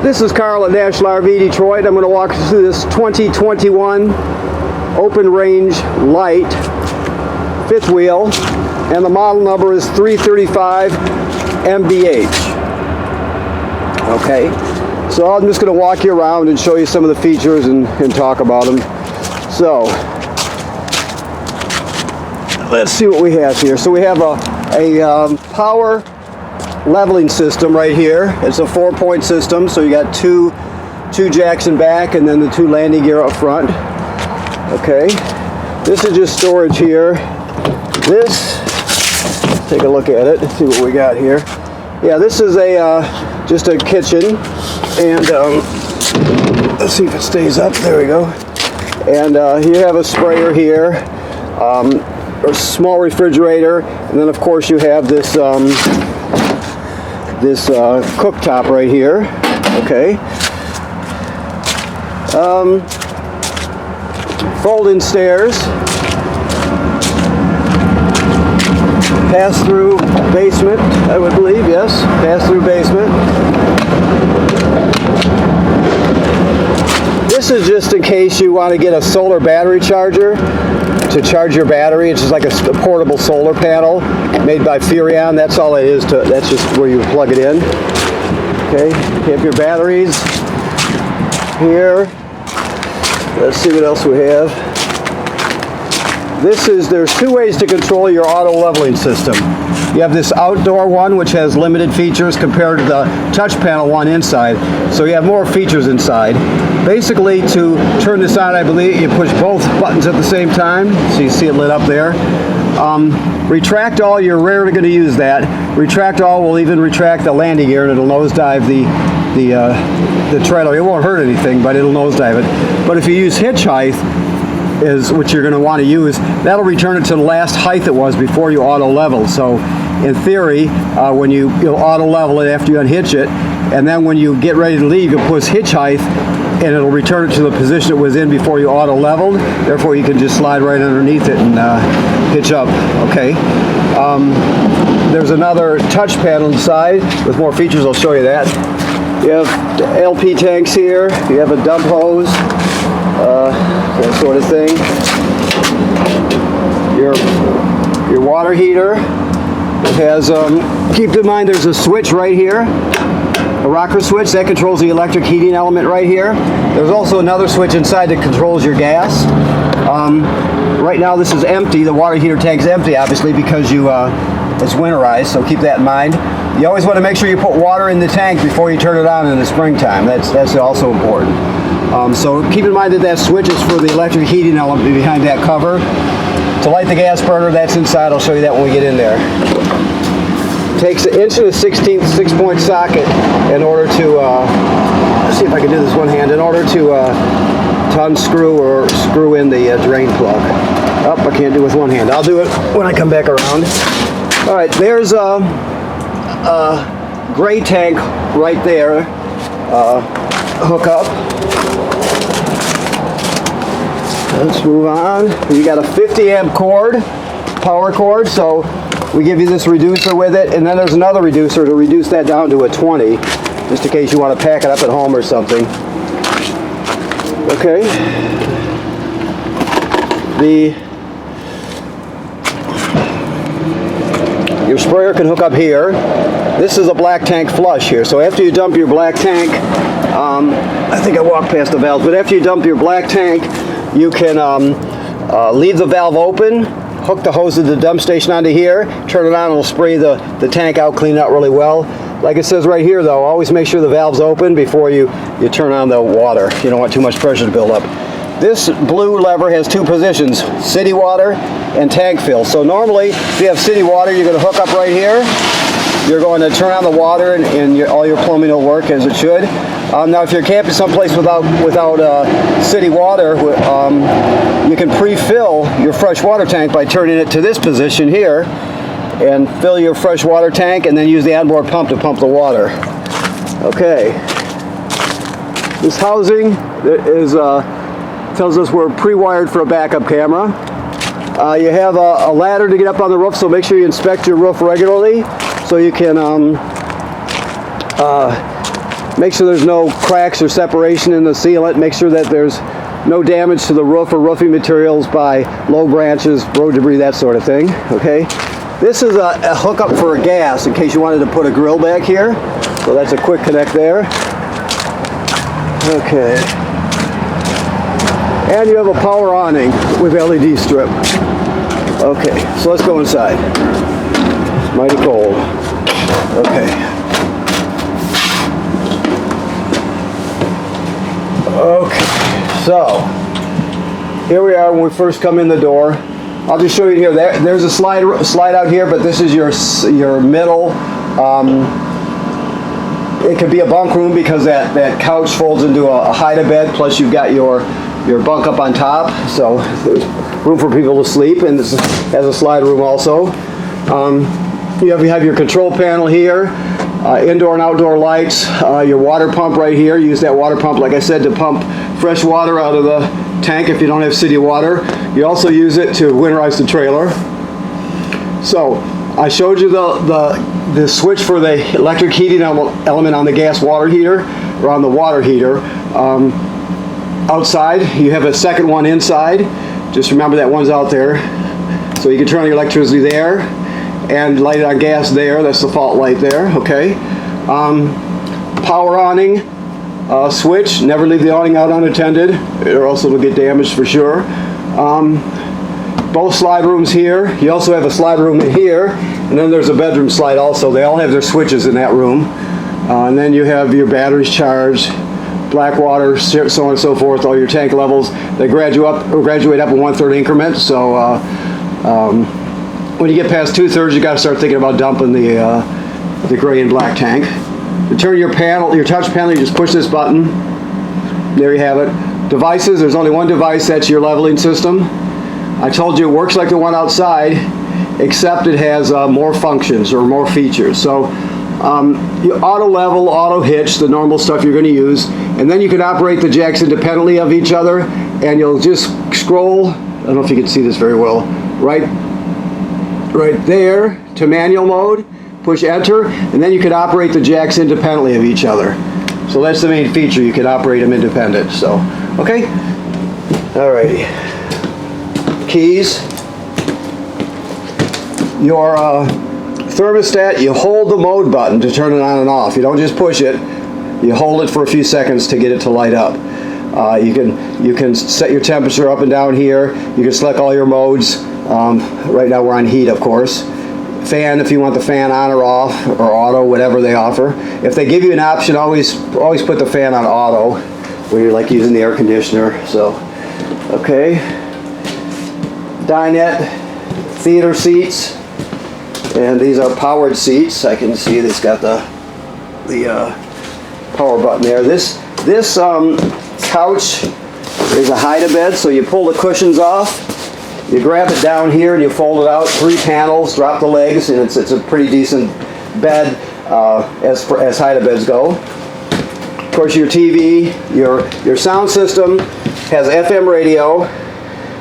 This is Carl at National RV Detroit. I'm going to walk you through this 2021 open range light fifth wheel, and the model number is 335 MBH. Okay, so I'm just going to walk you around and show you some of the features and talk about them. So let's see what we have here. So we have a power leveling system right here. It's a 4-point system, so you got two jacks in back and then the 2 landing gear up front. Okay, this is just storage here. This, take a look at it, see what we got here. Yeah, this is just a kitchen, and let's see if it stays up. There we go. And you have a sprayer here, a small refrigerator, and then of course you have this cooktop right here. Okay. Fold-in stairs. Pass-through basement, I would believe, yes. Pass-through basement. This is just in case you want to get a solar battery charger to charge your battery. It's just like a portable solar panel made by Furion. That's all it is. That's just where you plug it in. Okay, you have your batteries here. Let's see what else we have. There's 2 ways to control your auto leveling system. You have this outdoor one, which has limited features compared to the touch panel one inside. So you have more features inside. Basically, to turn this on, I believe you push both buttons at the same time. So you see it lit up there. Retract all, you're rarely going to use that. Retract all will even retract the landing gear, and it'll nosedive the trailer. It won't hurt anything, but it'll nosedive it. But if you use hitch height, is what you're going to want to use, that'll return it to the last height it was before you auto level. So in theory, when you'll auto level it after you unhitch it, and then when you get ready to leave, you'll push hitch height and it'll return it to the position it was in before you auto leveled. Therefore you can just slide right underneath it and hitch up. Okay. There's another touch panel inside with more features. I'll show you that. You have LP tanks here. You have a dump hose. That sort of thing. Your water heater. It has, keep in mind there's a switch right here, a rocker switch that controls the electric heating element right here. There's also another switch inside that controls your gas. Right now this is empty, the water heater tank's empty obviously because it's winterized, so keep that in mind. You always want to make sure you put water in the tank before you turn it on in the springtime. That's also important. So keep in mind that switch is for the electric heating element behind that cover. To light the gas burner, that's inside. I'll show you that when we get in there. Takes an 1/16 6-point socket in order to, let's see if I can do this one hand, in order to unscrew or screw in the drain plug. Oh, I can't do it with one hand. I'll do it when I come back around. All right, there's a gray tank right there. Hook up. Let's move on. You got a 50 amp cord, power cord, so we give you this reducer with it, and then there's another reducer to reduce that down to a 20, just in case you want to pack it up at home or something. Okay. Your sprayer can hook up here. This is a black tank flush here, so after you dump your black tank, I think I walked past the valves, but after you dump your black tank, you can leave the valve open, hook the hose of the dump station onto here, turn it on, and it'll spray the tank out, clean it out really well. Like it says right here though, always make sure the valve's open before you turn on the water. You don't want too much pressure to build up. This blue lever has 2 positions, city water and tank fill. So normally, if you have city water, you're going to hook up right here. You're going to turn on the water and all your plumbing will work as it should. Now if you're camping someplace without city water, you can pre-fill your fresh water tank by turning it to this position here and fill your fresh water tank and then use the onboard pump to pump the water. Okay. This housing is tells us we're pre-wired for a backup camera. You have a ladder to get up on the roof, so make sure you inspect your roof regularly so you can Make sure there's no cracks or separation in the sealant. Make sure that there's no damage to the roof or roofing materials by low branches, road debris, that sort of thing. Okay. This is a hookup for gas in case you wanted to put a grill back here. So that's a quick connect there. Okay. And you have a power awning with LED strip. Okay, so let's go inside. It's mighty cold. Okay. Okay, so here we are when we first come in the door. I'll just show you here. There's a slide out here, but this is your middle. It could be a bunk room because that couch folds into a hide-a-bed. Plus, you've got your bunk up on top, so there's room for people to sleep, and this has a slide room also. You have your control panel here. Indoor and outdoor lights, your water pump right here. Use that water pump, like I said, to pump fresh water out of the tank if you don't have city water. You also use it to winterize the trailer. So I showed you the switch for the electric heating element on the gas water heater, or on the water heater. Outside, you have a second one inside. Just remember that one's out there. So you can turn on your electricity there and light it on gas there. That's the fault light there, okay? Power awning switch. Never leave the awning out unattended, or else it'll get damaged for sure. Both slide rooms here. You also have a slide room in here, and then there's a bedroom slide also. They all have their switches in that room. And then you have your batteries charged, black water, so on and so forth, all your tank levels. They graduate up in 1/3 increments, so when you get past 2/3, you got to start thinking about dumping the gray and black tank. To turn your touch panel, you just push this button. There you have it. Devices, there's only one device, that's your leveling system. I told you it works like the one outside, except it has more functions or more features. So you auto level, auto hitch, the normal stuff you're going to use, and then you can operate the jacks independently of each other, and you'll just scroll, I don't know if you can see this very well, right there to manual mode, push enter, and then you can operate the jacks independently of each other. So that's the main feature, you can operate them independent. So, okay, alrighty. Keys. Your thermostat, you hold the mode button to turn it on and off. You don't just push it, you hold it for a few seconds to get it to light up. You can set your temperature up and down here. You can select all your modes. Right now we're on heat, of course. Fan, if you want the fan on or off, or auto, whatever they offer. If they give you an option, always put the fan on auto when you're like using the air conditioner. So, okay. Dinette, theater seats, and these are powered seats. I can see it's got the power button there. This couch is a hide-a-bed, so you pull the cushions off, you grab it down here, and you fold it out, 3 panels, drop the legs, and it's a pretty decent bed as hide-a-beds go. Of course, your TV, your sound system has FM radio.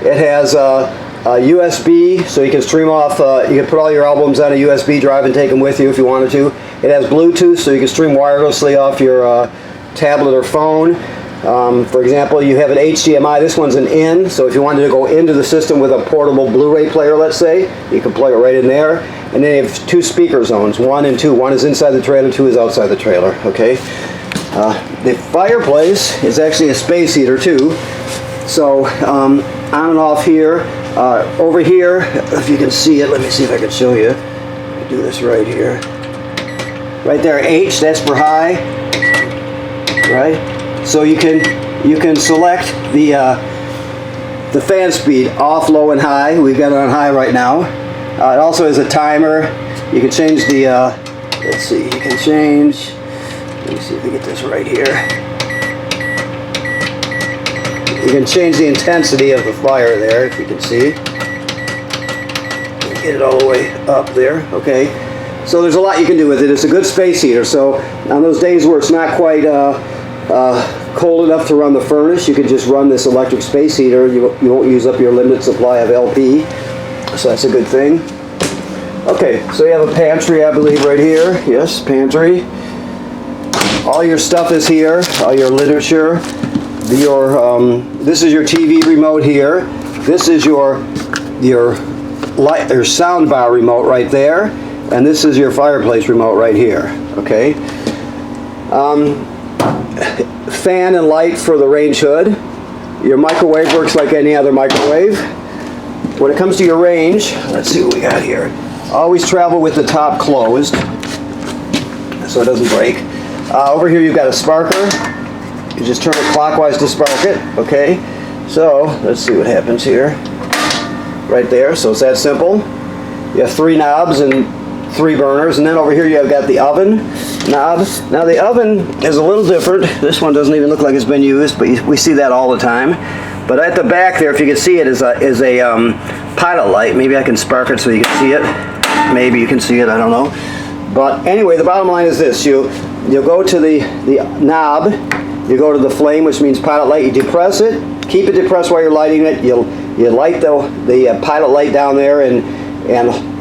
It has USB, so you can stream off, you can put all your albums on a USB drive and take them with you if you wanted to. It has Bluetooth, so you can stream wirelessly off your tablet or phone. For example, you have an HDMI, this one's an in, so if you wanted to go into the system with a portable Blu-ray player, let's say, you can plug it right in there. And then you have 2 speaker zones, 1 and 2. 1 is inside the trailer, 2 is outside the trailer, okay? The fireplace is actually a space heater too. So on and off here. Over here, if you can see it, let me see if I can show you. Let me do this right here. Right there, H, that's for high, right? So you can select the fan speed, off, low, and high. We've got it on high right now. It also has a timer. You can change the, let's see, you can change, let me see if we get this right here. You can change the intensity of the fire there, if you can see. Get it all the way up there, okay. So there's a lot you can do with it. It's a good space heater, so on those days where it's not quite cold enough to run the furnace, you can just run this electric space heater. You won't use up your limited supply of LP, so that's a good thing. Okay, so you have a pantry, I believe, right here. Yes, pantry. All your stuff is here, all your literature. This is your TV remote here. This is your sound bar remote right there, and this is your fireplace remote right here. Okay. Fan and light for the range hood. Your microwave works like any other microwave. When it comes to your range, let's see what we got here. Always travel with the top closed so it doesn't break. Over here you've got a sparker. You just turn it clockwise to spark it. Okay. So let's see what happens here. Right there. So it's that simple. You have 3 knobs and 3 burners, and then over here you have got the oven knob. Now the oven is a little different. This one doesn't even look like it's been used, but we see that all the time. But at the back there, if you can see it, is a pilot light. Maybe I can spark it so you can see it. Maybe you can see it. I don't know. But anyway, the bottom line is this: you'll go to the knob. You go to the flame, which means pilot light. You depress it. Keep it depressed while you're lighting it. You light the pilot light down there, and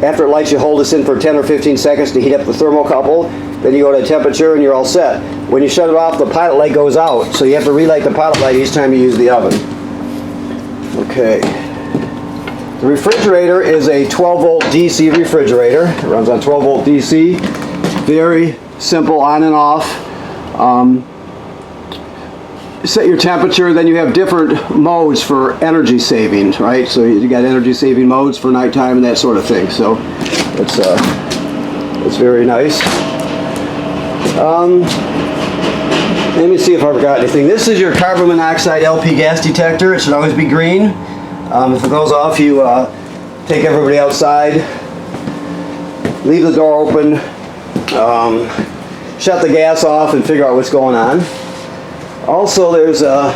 after it lights, you hold this in for 10 or 15 seconds to heat up the thermocouple. Then you go to temperature and you're all set. When you shut it off, the pilot light goes out, so you have to relight the pilot light each time you use the oven. Okay. The refrigerator is a 12-volt DC refrigerator. It runs on 12-volt DC. Very simple on and off. Set your temperature, then you have different modes for energy saving, right? So you got energy saving modes for nighttime and that sort of thing. So it's very nice. Let me see if I forgot anything. This is your carbon monoxide LP gas detector. It should always be green. If it goes off, you take everybody outside, leave the door open, shut the gas off, and figure out what's going on. Also, there's a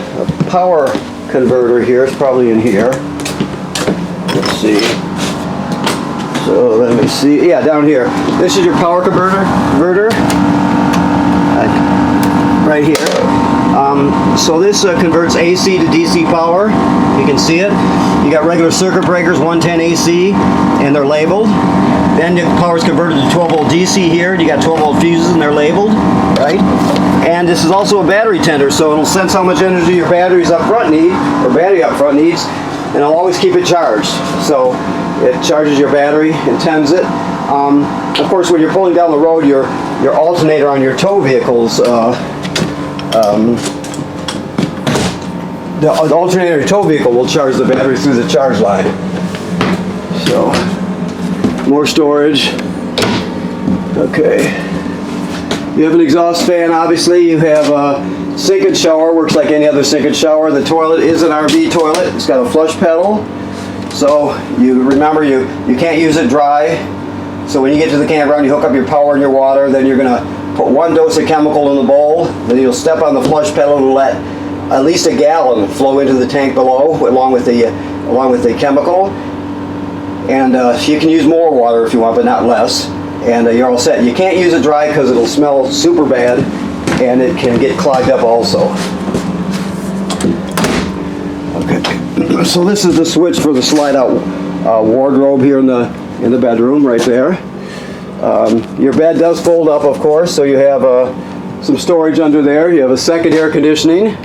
power converter here. It's probably in here. Let's see. So let me see. Yeah, down here. This is your power converter. Right here. So this converts AC to DC power. You can see it. You got regular circuit breakers, 110 AC, and they're labeled. Then the power is converted to 12-volt DC here. You got 12-volt fuses, and they're labeled, right? And this is also a battery tender, so it'll sense how much energy your batteries up front need, or battery up front needs, and it'll always keep it charged. So it charges your battery and tends it. Of course, when you're pulling down the road, your alternator on your tow vehicles, the alternator tow vehicle will charge the battery through the charge line. So, more storage. Okay. You have an exhaust fan, obviously. You have a sink and shower, works like any other sink and shower. The toilet is an RV toilet. It's got a flush pedal. So, you remember you can't use it dry. So when you get to the campground, you hook up your power and your water, then you're going to put 1 dose of chemical in the bowl, then you'll step on the flush pedal and let at least a gallon flow into the tank below along with the chemical. And you can use more water if you want, but not less. And you're all set. You can't use it dry because it'll smell super bad, and it can get clogged up also. Okay. So this is the switch for the slide-out wardrobe here in the bedroom, right there. Your bed does fold up, of course, so you have some storage under there. You have a second air conditioning.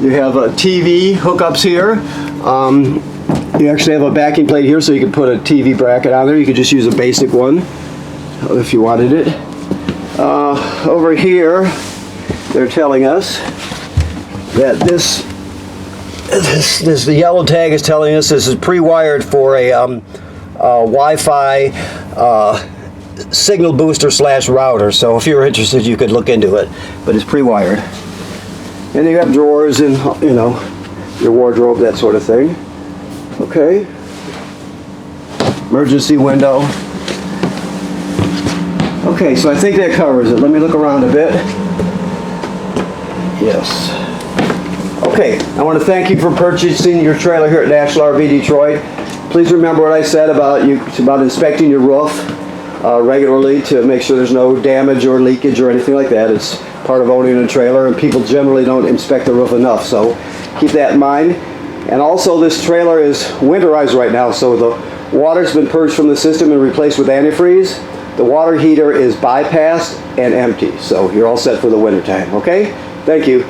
You have TV hookups here. You actually have a backing plate here, so you can put a TV bracket on there. You could just use a basic one if you wanted it. Over here, they're telling us that the yellow tag is telling us this is pre-wired for a Wi-Fi signal booster / router. So if you're interested, you could look into it, but it's pre-wired. And you have drawers and, you know, your wardrobe, that sort of thing. Okay. Emergency window. Okay, so I think that covers it. Let me look around a bit. Yes. Okay, I want to thank you for purchasing your trailer here at National RV Detroit. Please remember what I said about inspecting your roof regularly to make sure there's no damage or leakage or anything like that. It's part of owning a trailer, and people generally don't inspect the roof enough, so keep that in mind. And also, this trailer is winterized right now, so the water's been purged from the system and replaced with antifreeze. So the water heater is bypassed and empty. So you're all set for the winter time, okay? Thank you.